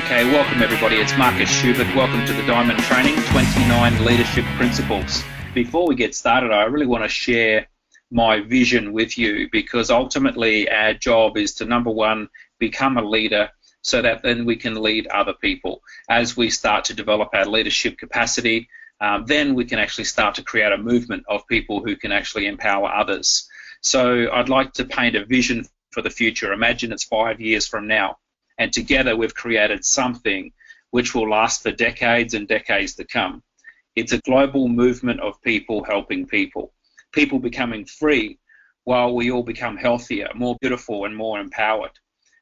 Okay, welcome everybody. It's Marcus Schubert. Welcome to the Diamond Training 29 Leadership Principles. Before we get started, I really want to share my vision with you, because ultimately our job is to, number one, become a leader so that then we can lead other people. As we start to develop our leadership capacity, then we can actually start to create a movement of people who can actually empower others. So I'd like to paint a vision for the future. Imagine it's 5 years from now, and together we've created something which will last for decades and decades to come. It's a global movement of people helping people, people becoming free while we all become healthier, more beautiful and more empowered.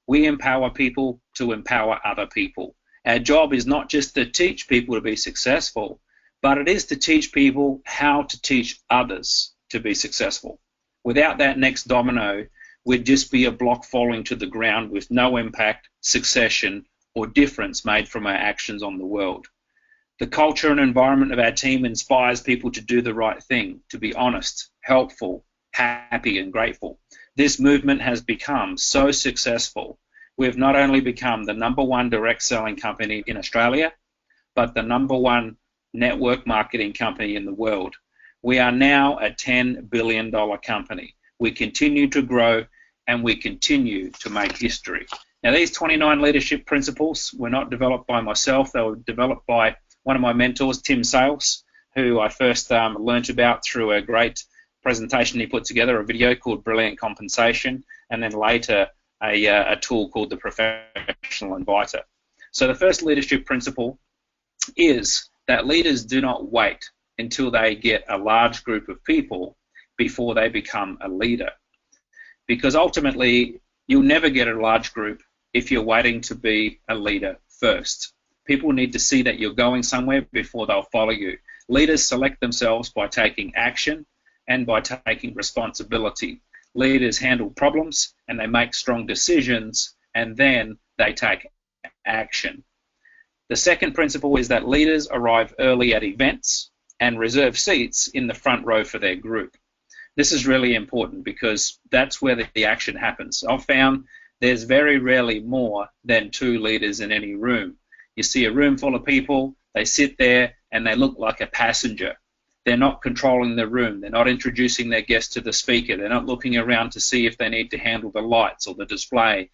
We empower people to empower other people. Our job is not just to teach people to be successful, but it is to teach people how to teach others to be successful. Without that next domino, we'd just be a block falling to the ground with no impact, succession, or difference made from our actions on the world. The culture and environment of our team inspires people to do the right thing, to be honest, helpful, happy, and grateful. This movement has become so successful. We've not only become the #1 direct selling company in Australia, but the #1 network marketing company in the world. We are now a $10 billion company. We continue to grow and we continue to make history. Now, these 29 leadership principles were not developed by myself. They were developed by one of my mentors, Tim Sales, who I first learnt about through a great presentation he put together, a video called Brilliant Compensation, and then later a tool called the Professional Inviter. So the first leadership principle is that leaders do not wait until they get a large group of people before they become a leader. Because ultimately, you'll never get a large group if you're waiting to be a leader first. People need to see that you're going somewhere before they'll follow you. Leaders select themselves by taking action and by taking responsibility. Leaders handle problems and they make strong decisions, and then they take action. The second principle is that leaders arrive early at events and reserve seats in the front row for their group. This is really important because that's where the action happens. I've found there's very rarely more than 2 leaders in any room. You see a room full of people, they sit there and they look like a passenger. They're not controlling the room. They're not introducing their guest to the speaker. They're not looking around to see if they need to handle the lights or the display,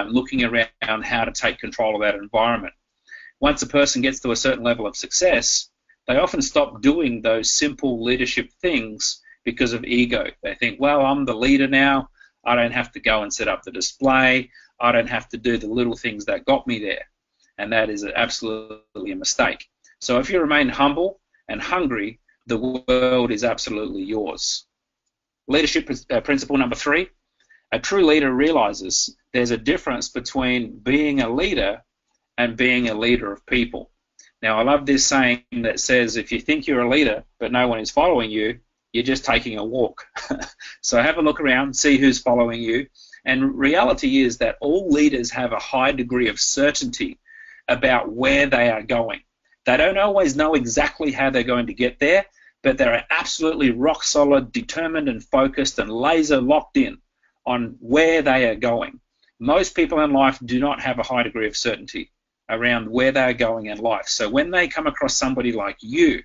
looking around how to take control of that environment. Once a person gets to a certain level of success, they often stop doing those simple leadership things because of ego. They think, well, I'm the leader now. I don't have to go and set up the display. I don't have to do the little things that got me there. And that is absolutely a mistake. So if you remain humble and hungry, the world is absolutely yours. Leadership principle number 3, a true leader realizes there's a difference between being a leader and being a leader of people. Now, I love this saying that says, if you think you're a leader but no one is following you, you're just taking a walk. So have a look around, see who's following you. And reality is that all leaders have a high degree of certainty about where they are going. They don't always know exactly how they're going to get there, but they're absolutely rock solid, determined and focused and laser locked in on where they are going. Most people in life do not have a high degree of certainty around where they are going in life. So when they come across somebody like you,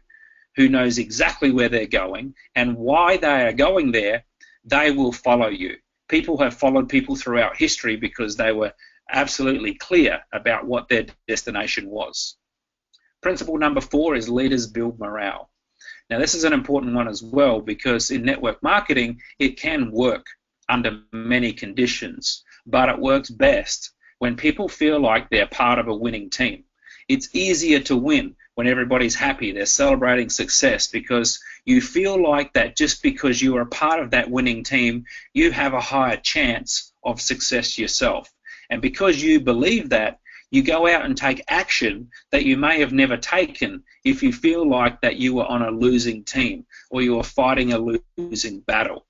who knows exactly where they're going and why they are going there, they will follow you. People have followed people throughout history because they were absolutely clear about what their destination was. Principle number 4 is leaders build morale. Now, this is an important one as well, because in network marketing, it can work under many conditions, but it works best when people feel like they're part of a winning team. It's easier to win when everybody's happy, they're celebrating success, because you feel like that just because you are part of that winning team, you have a higher chance of success yourself. And because you believe that, you go out and take action that you may have never taken if you feel like that you were on a losing team or you were fighting a losing battle.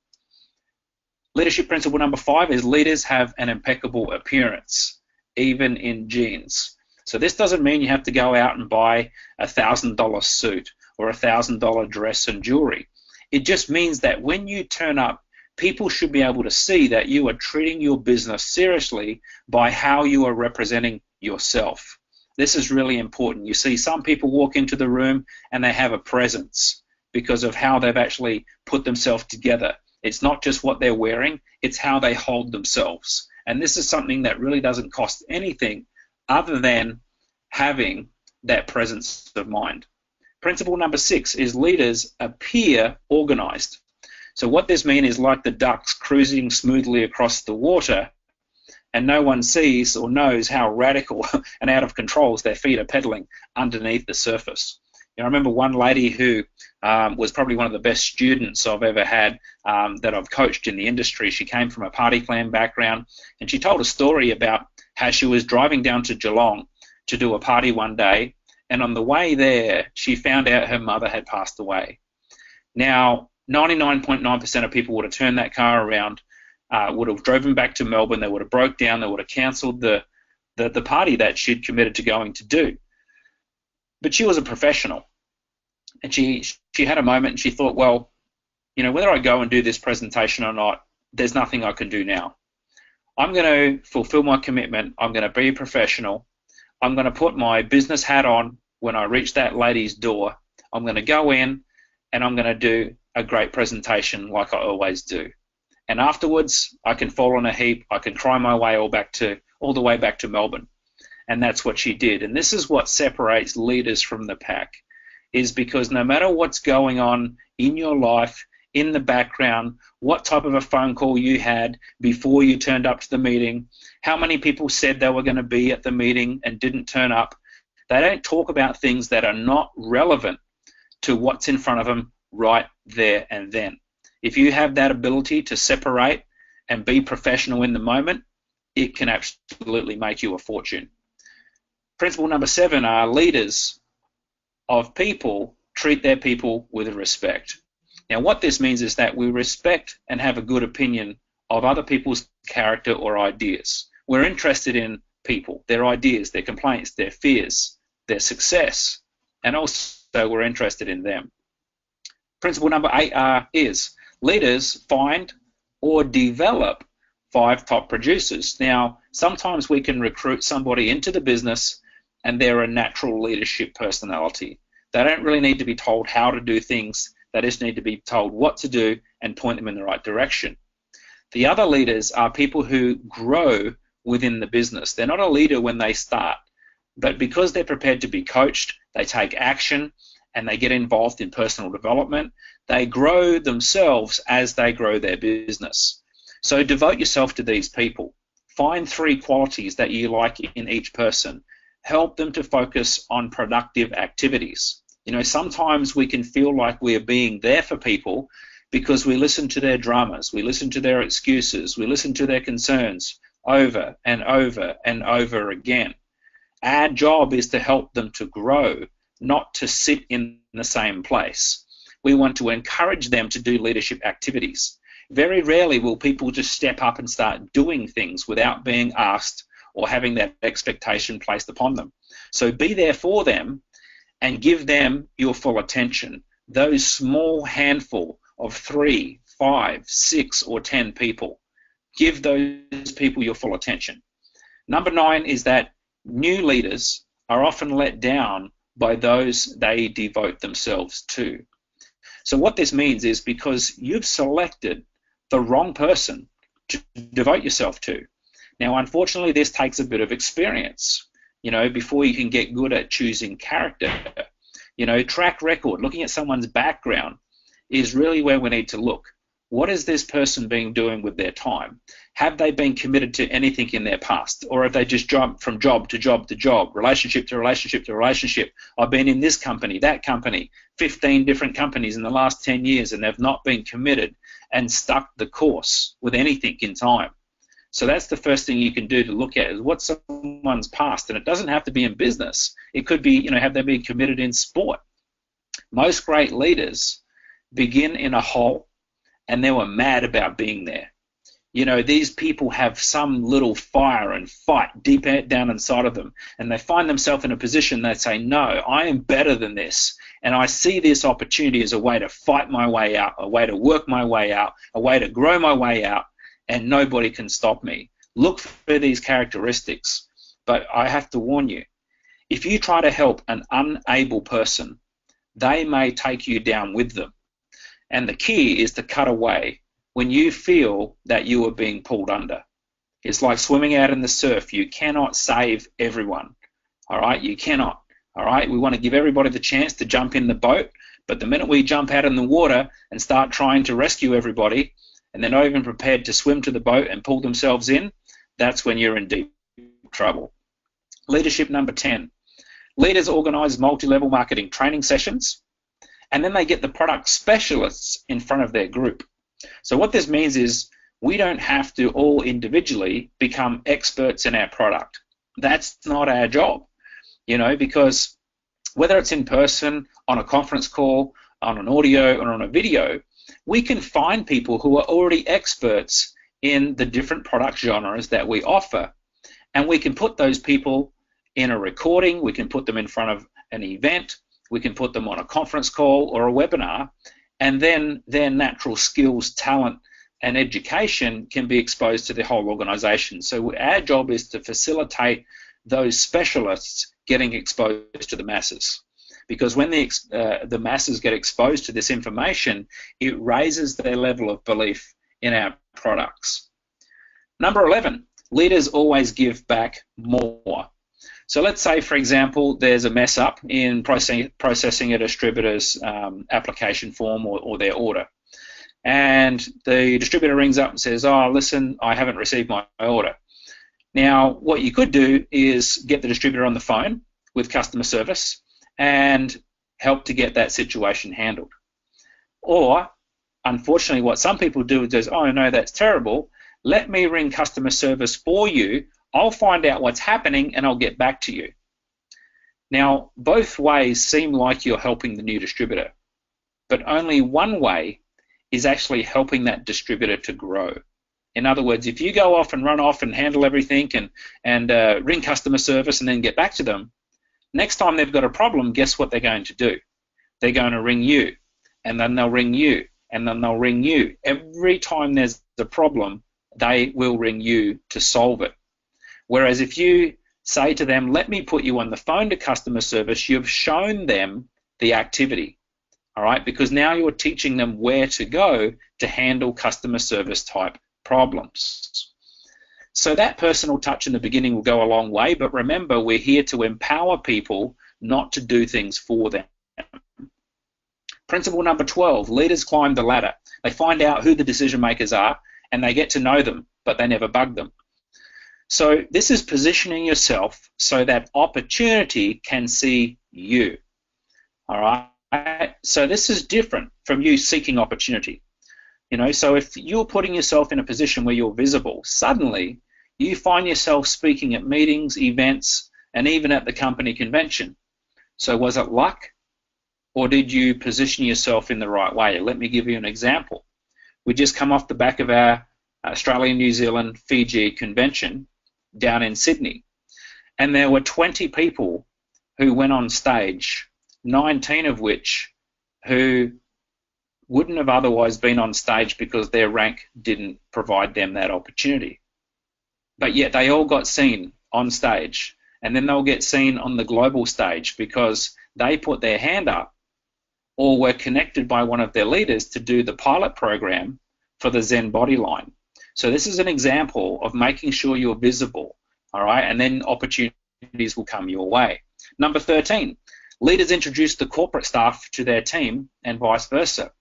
Leadership principle number 5 is leaders have an impeccable appearance, even in jeans. So this doesn't mean you have to go out and buy a $1,000 suit or a $1,000 dress and jewelry. It just means that when you turn up, people should be able to see that you are treating your business seriously by how you are representing yourself. This is really important. You see some people walk into the room and they have a presence because of how they've actually put themselves together. It's not just what they're wearing, it's how they hold themselves. And this is something that really doesn't cost anything other than having that presence of mind. Principle number 6 is leaders appear organized. So what this means is like the ducks cruising smoothly across the water, and no one sees or knows how radical and out of control their feet are pedaling underneath the surface. I remember one lady who was probably one of the best students I've ever had that I've coached in the industry. She came from a party clan background, and she told a story about how she was driving down to Geelong to do a party one day, and on the way there, she found out her mother had passed away. Now, 99.9% of people would have turned that car around, would have driven back to Melbourne, they would have broke down, they would have cancelled the party that she'd committed to going to do. But she was a professional, and she had a moment and she thought, well, whether I go and do this presentation or not, there's nothing I can do now. I'm going to fulfill my commitment. I'm going to be a professional. I'm going to put my business hat on when I reach that lady's door. I'm going to go in and I'm going to do a great presentation like I always do. And afterwards, I can fall on a heap. I can cry my way all the way back to Melbourne. And that's what she did. And this is what separates leaders from the pack, is because no matter what's going on in your life, in the background, what type of a phone call you had before you turned up to the meeting, how many people said they were going to be at the meeting and didn't turn up, they don't talk about things that are not relevant to what's in front of them right there and then. If you have that ability to separate and be professional in the moment, it can absolutely make you a fortune. Principle number 7 are leaders of people treat their people with respect. Now, what this means is that we respect and have a good opinion of other people's character or ideas. We're interested in people, their ideas, their complaints, their fears, their success, and also we're interested in them. Principle number 8 is leaders find or develop 5 top producers. Now, sometimes we can recruit somebody into the business and they're a natural leadership personality. They don't really need to be told how to do things. They just need to be told what to do and point them in the right direction. The other leaders are people who grow within the business. They're not a leader when they start, but because they're prepared to be coached, they take action and they get involved in personal development, they grow themselves as they grow their business. So devote yourself to these people. Find 3 qualities that you like in each person. Help them to focus on productive activities. Sometimes we can feel like we're being there for people because we listen to their dramas, we listen to their excuses, we listen to their concerns over and over and over again. Our job is to help them to grow, not to sit in the same place. We want to encourage them to do leadership activities. Very rarely will people just step up and start doing things without being asked or having that expectation placed upon them. So be there for them and give them your full attention. Those small handful of 3, 5, 6, or 10 people, give those people your full attention. Number 9 is that new leaders are often let down by those they devote themselves to. So what this means is because you've selected the wrong person to devote yourself to. Now, unfortunately, this takes a bit of experience, before you can get good at choosing character. Track record, looking at someone's background is really where we need to look. What is this person been doing with their time? Have they been committed to anything in their past? Or have they just jumped from job to job to job, relationship to relationship to relationship? I've been in this company, that company, 15 different companies in the last 10 years, and they've not been committed and stuck the course with anything in time. So that's the first thing you can do to look at is what's someone's past. And it doesn't have to be in business. It could be, have they been committed in sport? Most great leaders begin in a hole and they were mad about being there. These people have some little fire and fight deep down inside of them, and they find themselves in a position they say, no, I am better than this, and I see this opportunity as a way to fight my way out, a way to work my way out, a way to grow my way out, and nobody can stop me. Look for these characteristics, but I have to warn you, If you try to help an unable person, they may take you down with them. And the key is to cut away when you feel that you are being pulled under. It's like swimming out in the surf. You cannot save everyone. All right, you cannot. All right, we want to give everybody the chance to jump in the boat, but the minute we jump out in the water and start trying to rescue everybody, and they're not even prepared to swim to the boat and pull themselves in, that's when you're in deep trouble. Leadership number 10. Leaders organize multi-level marketing training sessions, and then they get the product specialists in front of their group. So what this means is we don't have to all individually become experts in our product. That's not our job, because whether it's in person, on a conference call, on an audio, or on a video, we can find people who are already experts in the different product genres that we offer. And we can put those people in a recording, we can put them in front of an event, we can put them on a conference call or a webinar, and then their natural skills, talent, and education can be exposed to the whole organization. So our job is to facilitate those specialists getting exposed to the masses. Because when the masses get exposed to this information, it raises their level of belief in our products. Number 11, leaders always give back more. So let's say, for example, there's a mess up in processing a distributor's application form or their order. And the distributor rings up and says, oh, listen, I haven't received my order. Now, what you could do is get the distributor on the phone with customer service and help to get that situation handled. Or, unfortunately, what some people do is, oh, no, that's terrible. Let me ring customer service for you. I'll find out what's happening and I'll get back to you. Now, both ways seem like you're helping the new distributor, but only one way is actually helping that distributor to grow. In other words, if you go off and run off and handle everything and ring customer service and then get back to them, next time they've got a problem, guess what they're going to do? They're going to ring you, and then they'll ring you, and then they'll ring you. Every time there's a problem, they will ring you to solve it. Whereas if you say to them, let me put you on the phone to customer service, you've shown them the activity, all right? Because now you're teaching them where to go to handle customer service type problems. So that personal touch in the beginning will go a long way, but remember, we're here to empower people, not to do things for them. Principle number 12, leaders climb the ladder. They find out who the decision makers are and they get to know them, but they never bug them. So this is positioning yourself so that opportunity can see you. All right. So this is different from you seeking opportunity. So if you're putting yourself in a position where you're visible, suddenly you find yourself speaking at meetings, events, and even at the company convention. So was it luck, or did you position yourself in the right way? Let me give you an example. We just come off the back of our Australia, New Zealand, Fiji convention down in Sydney, and there were 20 people who went on stage, 19 of which who wouldn't have otherwise been on stage because their rank didn't provide them that opportunity. But yet they all got seen on stage, and then they'll get seen on the global stage because they put their hand up or were connected by one of their leaders to do the pilot program for the Zen body line. So this is an example of making sure you're visible, all right, and then opportunities will come your way. Number 13, leaders introduce the corporate staff to their team and vice versa.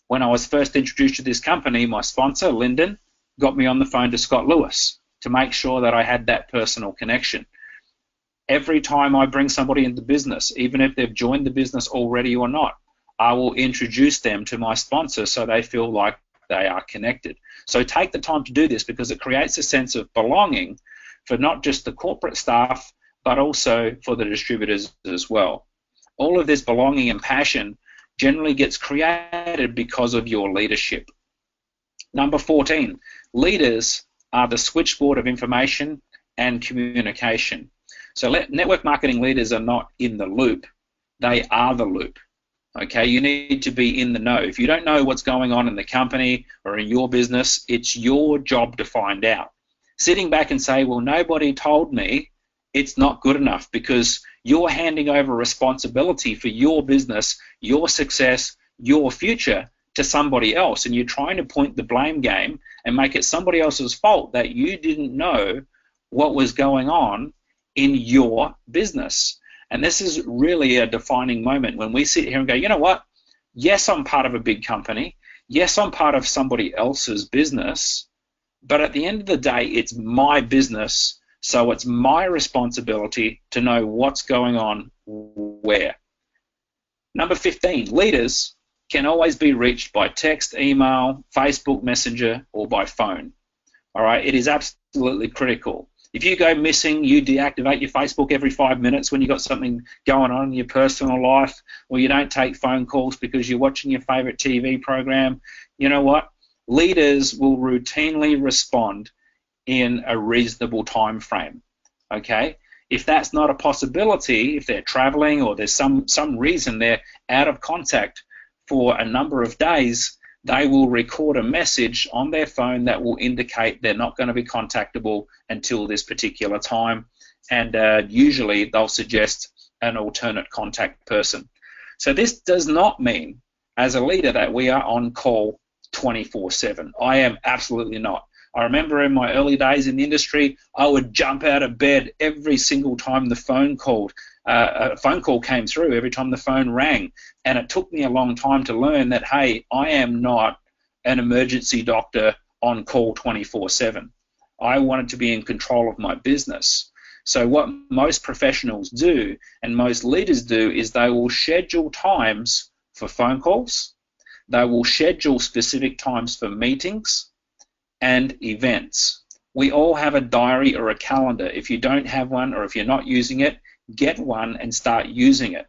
When I was first introduced to this company, my sponsor, Lyndon, got me on the phone to Scott Lewis to make sure that I had that personal connection. Every time I bring somebody into business, even if they've joined the business already or not, I will introduce them to my sponsor so they feel like they are connected. So take the time to do this because it creates a sense of belonging for not just the corporate staff, but also for the distributors as well. All of this belonging and passion generally gets created because of your leadership. Number 14, leaders are the switchboard of information and communication. So network marketing leaders are not in the loop, they are the loop. Okay, you need to be in the know. If you don't know what's going on in the company or in your business, it's your job to find out. Sitting back and say, well, nobody told me, it's not good enough, because you're handing over responsibility for your business, your success, your future to somebody else, and you're trying to point the blame game and make it somebody else's fault that you didn't know what was going on in your business. And this is really a defining moment when we sit here and go, you know what? Yes, I'm part of a big company. Yes, I'm part of somebody else's business, but at the end of the day, it's my business, so it's my responsibility to know what's going on where. Number 15, leaders can always be reached by text, email, Facebook Messenger, or by phone. All right, it is absolutely critical. If you go missing, you deactivate your Facebook every 5 minutes when you've got something going on in your personal life, or you don't take phone calls because you're watching your favorite TV program, you know what? Leaders will routinely respond in a reasonable time frame, okay? If that's not a possibility, if they're traveling or there's some reason they're out of contact for a number of days, they will record a message on their phone that will indicate they're not going to be contactable until this particular time, and usually they'll suggest an alternate contact person. So this does not mean, as a leader, that we are on call 24/7. I am absolutely not. I remember in my early days in the industry, I would jump out of bed every single time the phone called. A phone call came through, every time the phone rang, and it took me a long time to learn that, hey, I am not an emergency doctor on call 24/7. I wanted to be in control of my business. So what most professionals do and most leaders do is they will schedule times for phone calls, they will schedule specific times for meetings and events. We all have a diary or a calendar. If you don't have one, or if you're not using it, get one and start using it.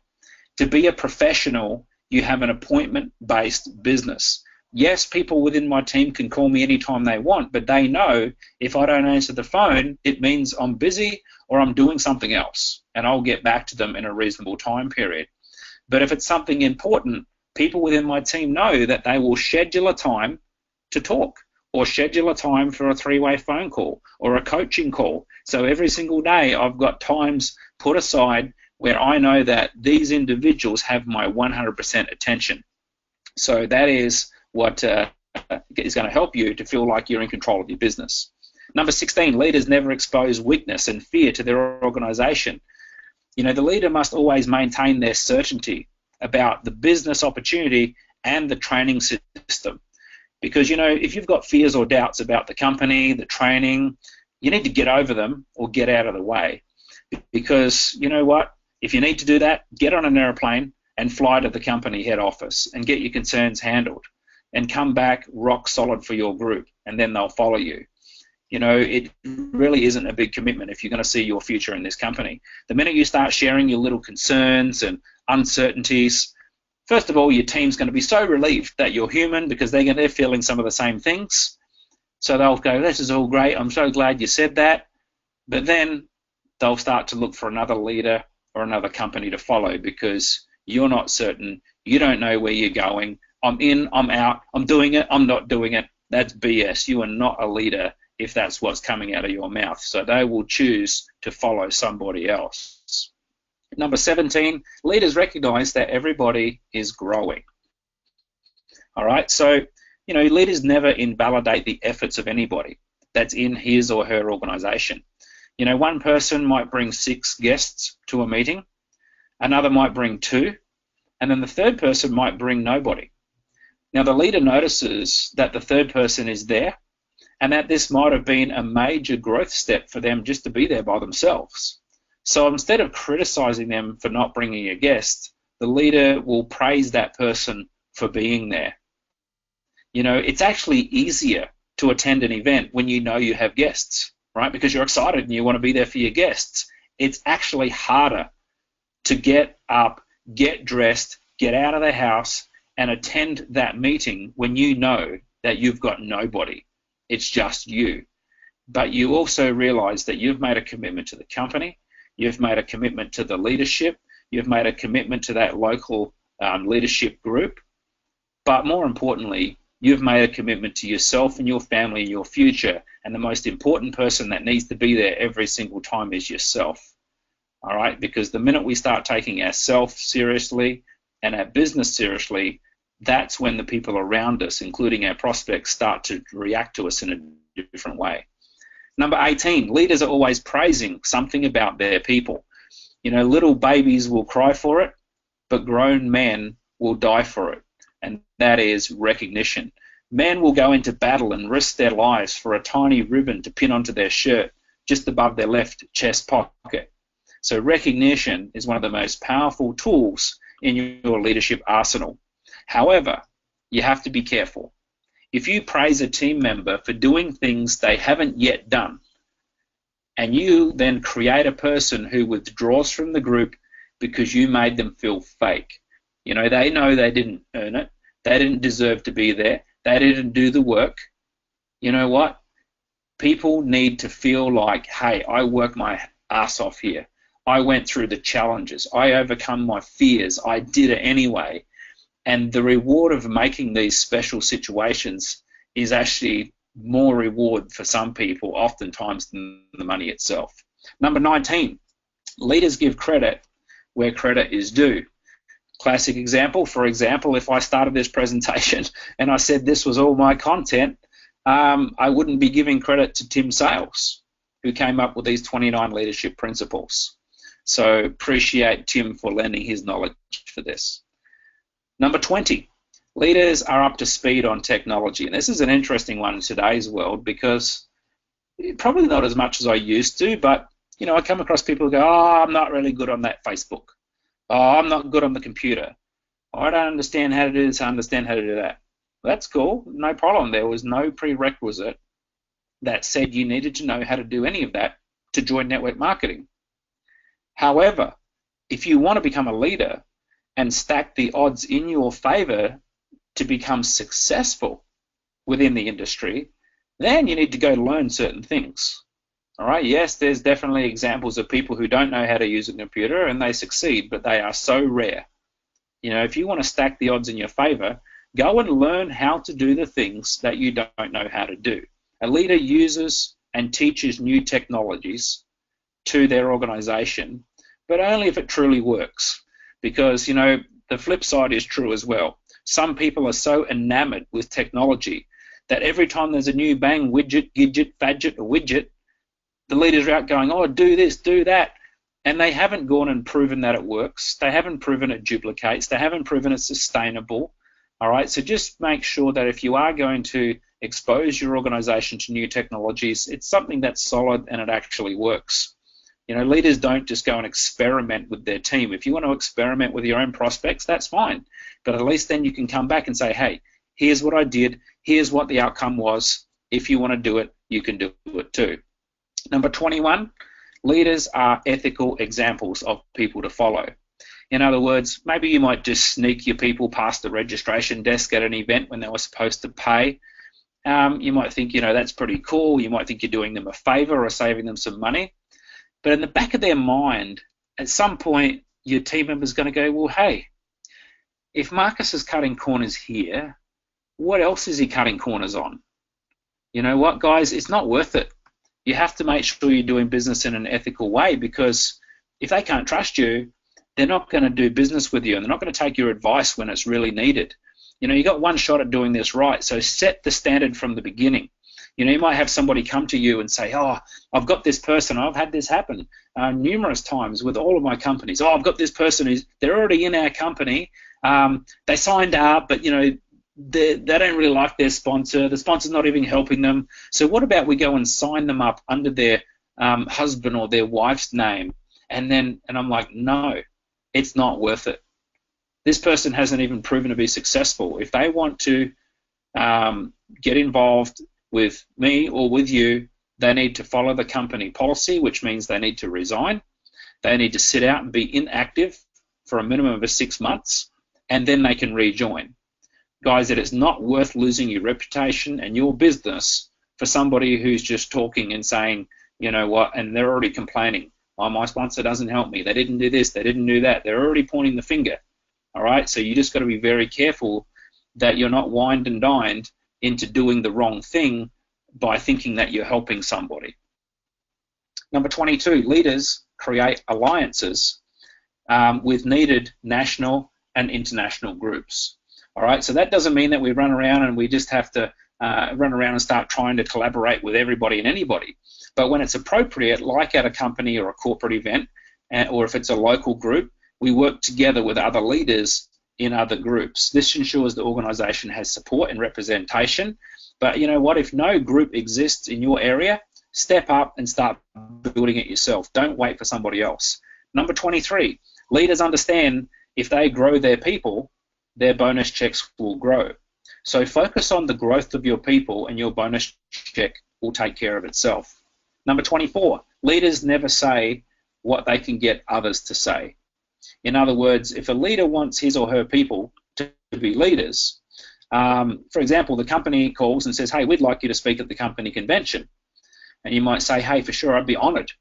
To be a professional, you have an appointment-based business. Yes, people within my team can call me anytime they want, but they know if I don't answer the phone, it means I'm busy or I'm doing something else, and I'll get back to them in a reasonable time period. But if it's something important, people within my team know that they will schedule a time to talk, or schedule a time for a three-way phone call or a coaching call. So every single day I've got times put aside where I know that these individuals have my 100% attention. So that is what is going to help you to feel like you're in control of your business. Number 16, leaders never expose weakness and fear to their organization. You know, the leader must always maintain their certainty about the business opportunity and the training system. Because, you know, if you've got fears or doubts about the company, the training, you need to get over them or get out of the way. Because, you know what, if you need to do that, get on an airplane and fly to the company head office and get your concerns handled and come back rock solid for your group, and then they'll follow you. You know, it really isn't a big commitment if you're going to see your future in this company. The minute you start sharing your little concerns and uncertainties, first of all, your team's going to be so relieved that you're human, because they're feeling some of the same things. So they'll go, this is all great, I'm so glad you said that. But then they'll start to look for another leader or another company to follow, because you're not certain, you don't know where you're going. I'm in, I'm out, I'm doing it, I'm not doing it. That's BS. You are not a leader if that's what's coming out of your mouth. So they will choose to follow somebody else. Number 17, leaders recognize that everybody is growing. All right, so, you know, leaders never invalidate the efforts of anybody that's in his or her organization. You know, one person might bring 6 guests to a meeting, another might bring 2, and then the third person might bring nobody. Now, the leader notices that the third person is there, and that this might have been a major growth step for them just to be there by themselves. So instead of criticizing them for not bringing a guest, the leader will praise that person for being there. You know, it's actually easier to attend an event when you know you have guests, right? Because you're excited and you want to be there for your guests. It's actually harder to get up, get dressed, get out of the house, and attend that meeting when you know that you've got nobody. It's just you. But you also realize that you've made a commitment to the company, you've made a commitment to the leadership, you've made a commitment to that local leadership group, but more importantly, you've made a commitment to yourself and your family and your future, and the most important person that needs to be there every single time is yourself. all right? Because the minute we start taking ourselves seriously and our business seriously, that's when the people around us, including our prospects, start to react to us in a different way. Number 18, leaders are always praising something about their people. You know, little babies will cry for it, but grown men will die for it, and that is recognition. Men will go into battle and risk their lives for a tiny ribbon to pin onto their shirt just above their left chest pocket. So recognition is one of the most powerful tools in your leadership arsenal. However, you have to be careful. If you praise a team member for doing things they haven't yet done, and you then create a person who withdraws from the group because you made them feel fake, you know they didn't earn it, they didn't deserve to be there, they didn't do the work, you know what? People need to feel like, hey, I worked my ass off here. I went through the challenges. I overcome my fears. I did it anyway. And the reward of making these special situations is actually more reward for some people, oftentimes, than the money itself. Number 19, leaders give credit where credit is due. Classic example, for example, if I started this presentation and I said this was all my content, I wouldn't be giving credit to Tim Sales, who came up with these 29 leadership principles. So appreciate Tim for lending his knowledge for this. Number 20, leaders are up to speed on technology. And this is an interesting one in today's world because probably not as much as I used to, but you know, I come across people who go, oh, I'm not really good on that Facebook. Oh, I'm not good on the computer. Oh, I don't understand how to do this, I understand how to do that. Well, that's cool, no problem. There was no prerequisite that said you needed to know how to do any of that to join network marketing. However, if you want to become a leader and stack the odds in your favor to become successful within the industry, then you need to go learn certain things. All right, yes, there's definitely examples of people who don't know how to use a computer and they succeed, but they are so rare. You know, if you want to stack the odds in your favor, go and learn how to do the things that you don't know how to do. A leader uses and teaches new technologies to their organization, but only if it truly works. Because, you know, the flip side is true as well. Some people are so enamored with technology that every time there's a new bang, widget, gidget, fadget, or widget, the leaders are out going, oh, do this, do that. And they haven't gone and proven that it works. They haven't proven it duplicates. They haven't proven it's sustainable. All right, so just make sure that if you are going to expose your organization to new technologies, it's something that's solid and it actually works. You know, leaders don't just go and experiment with their team. If you want to experiment with your own prospects, that's fine. But at least then you can come back and say, hey, here's what I did. Here's what the outcome was. If you want to do it, you can do it too. Number 21, leaders are ethical examples of people to follow. In other words, maybe you might just sneak your people past the registration desk at an event when they were supposed to pay. You might think, you know, that's pretty cool. You might think you're doing them a favor or saving them some money. But in the back of their mind, at some point, your team member's going to go, well, hey, if Marcus is cutting corners here, what else is he cutting corners on? You know what, guys? It's not worth it. You have to make sure you're doing business in an ethical way, because if they can't trust you, they're not going to do business with you, and they're not going to take your advice when it's really needed. You know, you got one shot at doing this right, so set the standard from the beginning. You know, you might have somebody come to you and say, oh, I've got this person. I've had this happen numerous times with all of my companies. Oh, I've got this person they're already in our company. They signed up, but, you know, they don't really like their sponsor. The sponsor's not even helping them. So what about we go and sign them up under their husband or their wife's name? And I'm like, no, it's not worth it. This person hasn't even proven to be successful. If they want to get involved with me or with you, they need to follow the company policy, which means they need to resign. They need to sit out and be inactive for a minimum of 6 months, and then they can rejoin. Guys, it is not worth losing your reputation and your business for somebody who's just talking and saying, you know what, and they're already complaining. Oh, my sponsor doesn't help me. They didn't do this. They didn't do that. They're already pointing the finger. All right, so you just got to be very careful that you're not wined and dined into doing the wrong thing by thinking that you're helping somebody. Number 22, leaders create alliances with needed national and international groups. All right, so that doesn't mean that we run around and we just have to run around and start trying to collaborate with everybody and anybody. But when it's appropriate, like at a company or a corporate event, or if it's a local group, we work together with other leaders in other groups. This ensures the organization has support and representation. But you know what? If no group exists in your area, step up and start building it yourself. Don't wait for somebody else. Number 23, leaders understand if they grow their people, their bonus checks will grow. So focus on the growth of your people and your bonus check will take care of itself. Number 24, leaders never say what they can get others to say. In other words, if a leader wants his or her people to be leaders, for example, the company calls and says, hey, we'd like you to speak at the company convention. And you might say, hey, for sure, I'd be honored.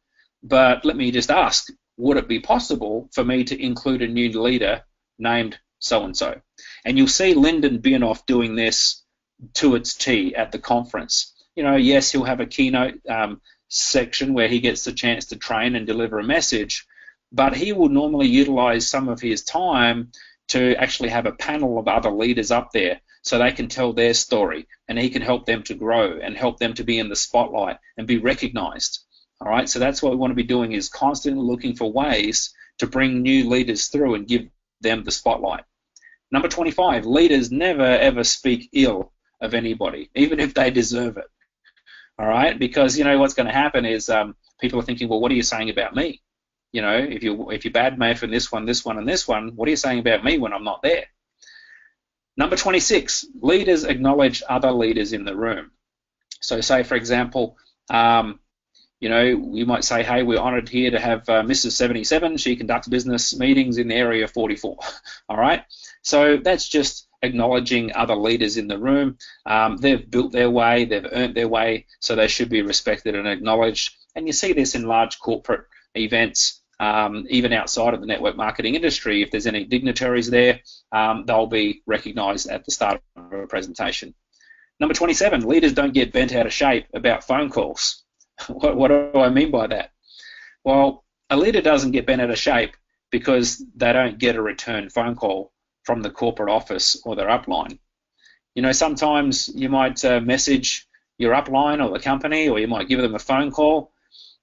But let me just ask, would it be possible for me to include a new leader named so-and-so? And you'll see Lyndon Bionoff doing this to its T at the conference. You know, yes, he'll have a keynote section where he gets the chance to train and deliver a message, but he will normally utilize some of his time to actually have a panel of other leaders up there so they can tell their story, and he can help them to grow and help them to be in the spotlight and be recognized. All right, so that's what we want to be doing, is constantly looking for ways to bring new leaders through and give them the spotlight. Number 25, leaders never ever speak ill of anybody, even if they deserve it. All right, because you know what's going to happen is people are thinking, well, what are you saying about me? You know, if you're badmouthing this one, and this one, what are you saying about me when I'm not there? Number 26, leaders acknowledge other leaders in the room. So say, for example, you know, you might say, hey, we're honored here to have Mrs. 77. She conducts business meetings in area 44. All right, so that's just acknowledging other leaders in the room. They've built their way, they've earned their way, so they should be respected and acknowledged. And you see this in large corporate events, even outside of the network marketing industry. If there's any dignitaries there, they'll be recognized at the start of a presentation. Number 27, leaders don't get bent out of shape about phone calls. What do I mean by that? Well, a leader doesn't get bent out of shape because they don't get a return phone call from the corporate office or their upline. You know, sometimes you might message your upline or the company, or you might give them a phone call,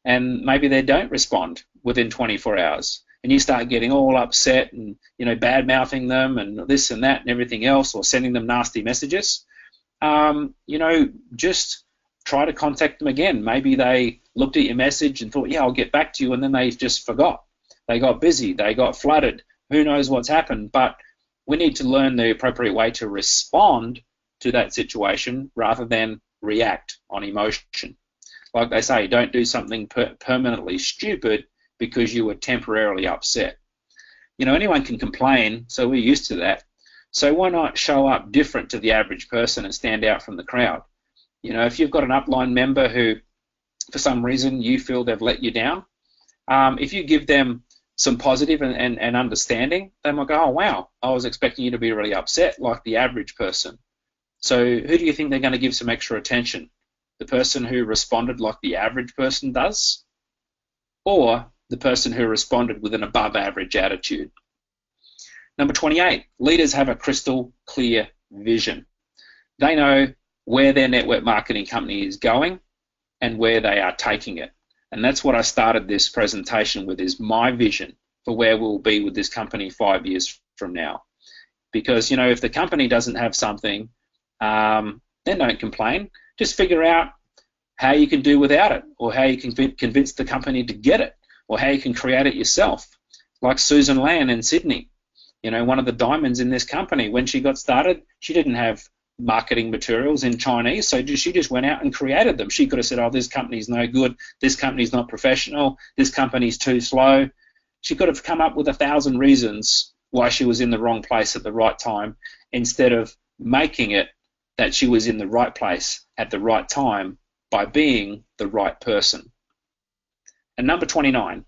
and maybe they don't respond within 24 hours. And you start getting all upset and, you know, bad-mouthing them and this and that and everything else, or sending them nasty messages. You know, just try to contact them again. Maybe they looked at your message and thought, yeah, I'll get back to you, and then they just forgot. They got busy, they got flooded. Who knows what's happened? But we need to learn the appropriate way to respond to that situation rather than react on emotion. Like they say, don't do something permanently stupid because you were temporarily upset. You know, anyone can complain, so we're used to that. So why not show up different to the average person and stand out from the crowd? You know, if you've got an upline member who, for some reason, you feel they've let you down, if you give them some positive and understanding, they might go, oh, wow, I was expecting you to be really upset like the average person. So who do you think they're going to give some extra attention? The person who responded like the average person does, or the person who responded with an above average attitude? Number 28, leaders have a crystal clear vision. They know where their network marketing company is going and where they are taking it. And that's what I started this presentation with, is my vision for where we'll be with this company 5 years from now. Because, you know, if the company doesn't have something, then don't complain. Just figure out how you can do without it, or how you can convince the company to get it, or how you can create it yourself. Like Susan Lan in Sydney, you know, one of the diamonds in this company. When she got started, she didn't have marketing materials in Chinese, so she just went out and created them. She could have said, oh, this company's no good, this company's not professional, this company's too slow. She could have come up with 1,000 reasons why she was in the wrong place at the right time, instead of making it that she was in the right place at the right time by being the right person. And number 29,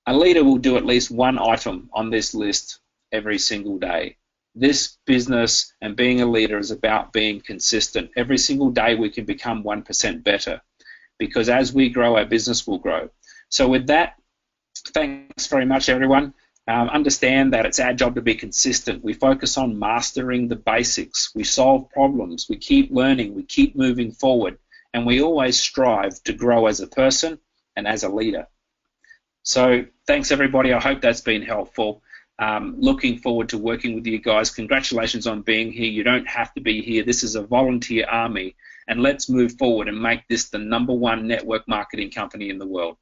a leader will do at least one item on this list every single day. This business and being a leader is about being consistent. Every single day we can become 1% better, because as we grow, our business will grow. So with that, thanks very much, everyone. Understand that it's our job to be consistent. We focus on mastering the basics. We solve problems. We keep learning. We keep moving forward. And we always strive to grow as a person and as a leader. So thanks, everybody. I hope that's been helpful. Looking forward to working with you guys. Congratulations on being here. You don't have to be here. This is a volunteer army. And let's move forward and make this the #1 network marketing company in the world.